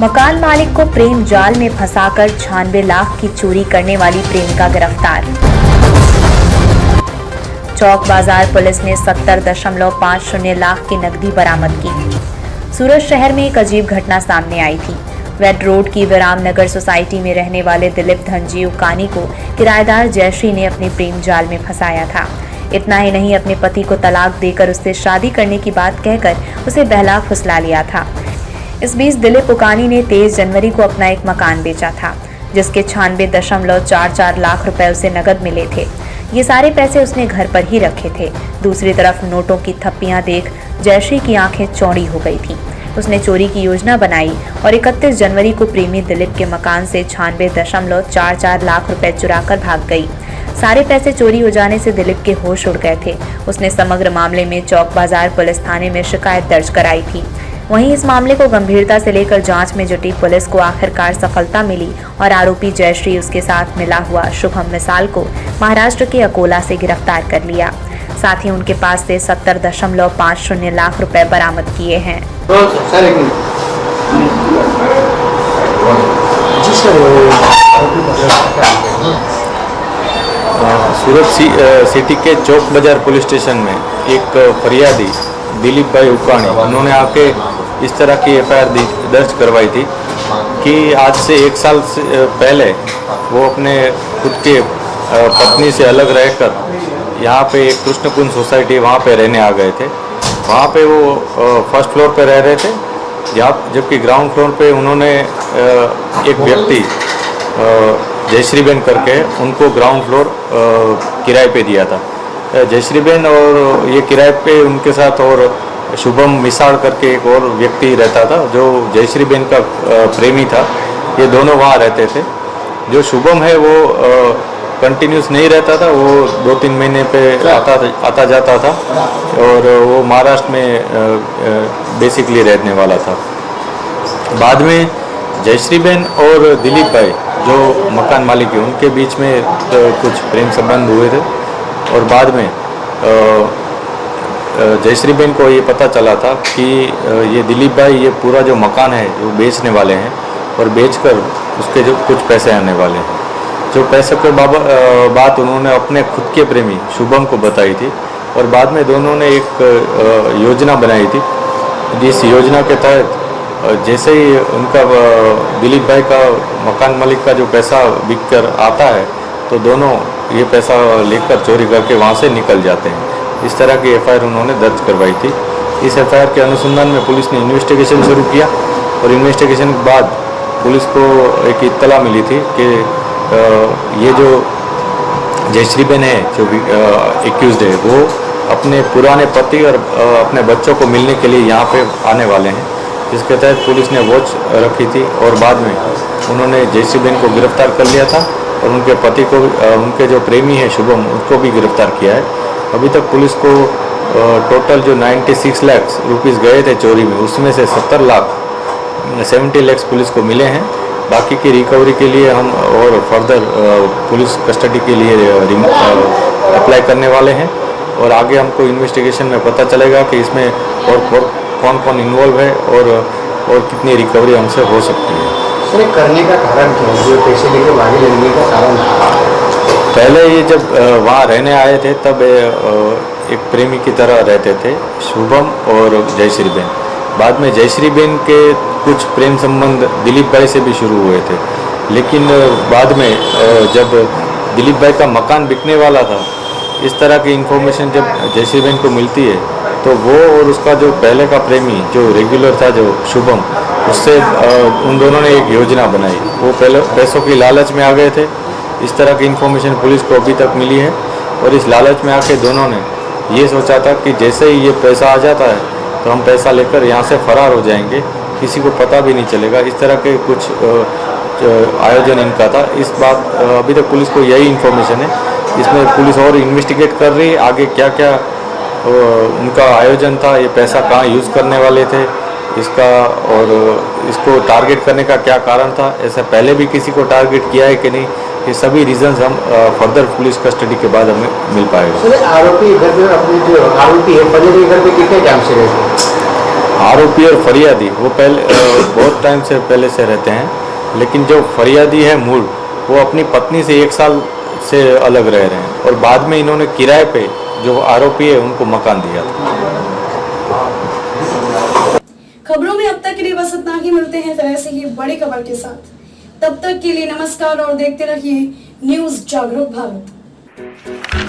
मकान मालिक को प्रेम जाल में फंसाकर 96 लाख की चोरी करने वाली प्रेमिका गिरफ्तार। चौक बाजार पुलिस ने 70.50 लाख की नकदी बरामद की। सूरत शहर में एक अजीब घटना सामने आई थी। वेड रोड की विराम नगर सोसाइटी में रहने वाले दिलीप धनजी उकानी को किराएदार जयश्री ने अपने प्रेम जाल में फंसाया था। इतना ही नहीं, अपने पति को तलाक देकर उससे शादी करने की बात कहकर उसे बहला फुसला लिया था। इस बीच दिलीप उकानी ने 23 जनवरी को अपना एक मकान बेचा था, जिसके 96.44 लाख रुपए उसे नकद मिले थे। ये सारे पैसे उसने घर पर ही रखे थे। दूसरी तरफ नोटों की थप्पियां देख जयश्री की आंखें चौड़ी हो गई थी। उसने चोरी की योजना बनाई और 31 जनवरी को प्रेमी दिलीप के मकान से 96.44 लाख रुपए चुराकर भाग गई। सारे पैसे चोरी हो जाने से दिलीप के होश उड़ गए थे। उसने समग्र मामले में चौक बाजार पुलिस थाने में शिकायत दर्ज कराई थी। वहीं इस मामले को गंभीरता से लेकर जांच में जुटी पुलिस को आखिरकार सफलता मिली और आरोपी जयश्री उसके साथ मिला हुआ शुभम मिसाल को महाराष्ट्र के अकोला से गिरफ्तार कर लिया। साथ ही उनके पास से 70.50 लाख रुपए बरामद किए हैं। सूरत सिटी के चौक बाजार पुलिस स्टेशन में एक फरियादी दिलीप भाई उकानी, उन्होंने आके इस तरह की एफआईआर दर्ज करवाई थी कि आज से 1 साल से पहले वो अपने खुद के पत्नी से अलग रहकर यहाँ पे एक कृष्णकुंज सोसाइटी वहाँ पे रहने आ गए थे। वहाँ पे वो फर्स्ट फ्लोर पे रह रहे थे, जबकि ग्राउंड फ्लोर पे उन्होंने एक व्यक्ति जयश्री बेन करके उनको ग्राउंड फ्लोर किराए पे दिया था। जयश्री बेन और ये किराए पे उनके साथ और शुभम मिसाल करके एक और व्यक्ति रहता था जो जयश्री बेन का प्रेमी था। ये दोनों वहाँ रहते थे। जो शुभम है वो कंटिन्यूस नहीं रहता था, वो 2-3 महीने पे आता जाता था और वो महाराष्ट्र में बेसिकली रहने वाला था। बाद में जयश्री बेन और दिलीप भाई जो मकान मालिक है उनके बीच में कुछ प्रेम संबंध हुए थे और बाद में जयश्री बेन को ये पता चला था कि ये दिलीप भाई ये पूरा जो मकान है वो बेचने वाले हैं और बेचकर उसके जो कुछ पैसे आने वाले हैं। जो पैसे के बात उन्होंने अपने खुद के प्रेमी शुभम को बताई थी और बाद में दोनों ने एक योजना बनाई थी। जिस योजना के तहत जैसे ही उनका दिलीप भाई का मकान मालिक का जो पैसा बिक कर आता है तो दोनों ये पैसा लेकर चोरी करके वहाँ से निकल जाते हैं। इस तरह की एफआईआर उन्होंने दर्ज करवाई थी। इस एफआईआर के अनुसंधान में पुलिस ने इन्वेस्टिगेशन शुरू किया और इन्वेस्टिगेशन के बाद पुलिस को एक इत्तला मिली थी कि ये जो जयश्री बेन है जो एक्यूज्ड है वो अपने पुराने पति और अपने बच्चों को मिलने के लिए यहाँ पे आने वाले हैं। इसके तहत पुलिस ने वॉच रखी थी और बाद में उन्होंने जयश्री बेन को गिरफ्तार कर लिया था और उनके पति को उनके जो प्रेमी है शुभम उसको भी गिरफ्तार किया है। अभी तक पुलिस को टोटल जो 96 लाख रुपीस गए थे चोरी में उसमें से 70 लाख पुलिस को मिले हैं। बाकी की रिकवरी के लिए हम और फर्दर पुलिस कस्टडी के लिए अप्लाई करने वाले हैं और आगे हमको इन्वेस्टिगेशन में पता चलेगा कि इसमें और कौन कौन इन्वॉल्व है और कितनी रिकवरी हमसे हो सकती है। सर करने का कारण क्या है, जो पैसे लेके भागे लेने का कारण? पहले ये जब वहाँ रहने आए थे तब एक प्रेमी की तरह रहते थे शुभम और जयश्री बेन। बाद में जयश्री बेन के कुछ प्रेम संबंध दिलीप भाई से भी शुरू हुए थे, लेकिन बाद में जब दिलीप भाई का मकान बिकने वाला था इस तरह की इन्फॉर्मेशन जब जयश्री बेन को मिलती है तो वो और उसका जो पहले का प्रेमी जो रेगुलर था जो शुभम, उससे उन दोनों ने एक योजना बनाई। वो पहले पैसों की लालच में आ गए थे। इस तरह की इन्फॉर्मेशन पुलिस को अभी तक मिली है और इस लालच में आके दोनों ने ये सोचा था कि जैसे ही ये पैसा आ जाता है तो हम पैसा लेकर यहाँ से फरार हो जाएंगे, किसी को पता भी नहीं चलेगा। इस तरह के कुछ आयोजन इनका था। इस बात अभी तक पुलिस को यही इन्फॉर्मेशन है। इसमें पुलिस और इन्वेस्टिगेट कर रही है आगे क्या क्या उनका आयोजन था, ये पैसा कहाँ यूज़ करने वाले थे इसका, और इसको टारगेट करने का क्या कारण था, ऐसा पहले भी किसी को टारगेट किया है कि नहीं, ये सभी रीजंस हम फर्दर पुलिस कस्टडी के बाद हमें मिल पाएगा। आरोपी घर पे अपने जो आरोपी है पहले के घर पे कितने टाइम से रहते? आरोपी और फरियादी वो पहले बहुत टाइम से पहले से रहते हैं, लेकिन जो फरियादी है मूल, वो अपनी पत्नी से 1 साल से अलग रह रहे हैं और बाद में इन्होंने किराए पे जो आरोपी है उनको मकान दिया था। खबरों में अब तक के लिए बस इतना ही। मिलते हैं फिर ऐसे ही बड़ी खबर के साथ। तब तक के लिए नमस्कार और देखते रहिए न्यूज़ जागरूक भारत।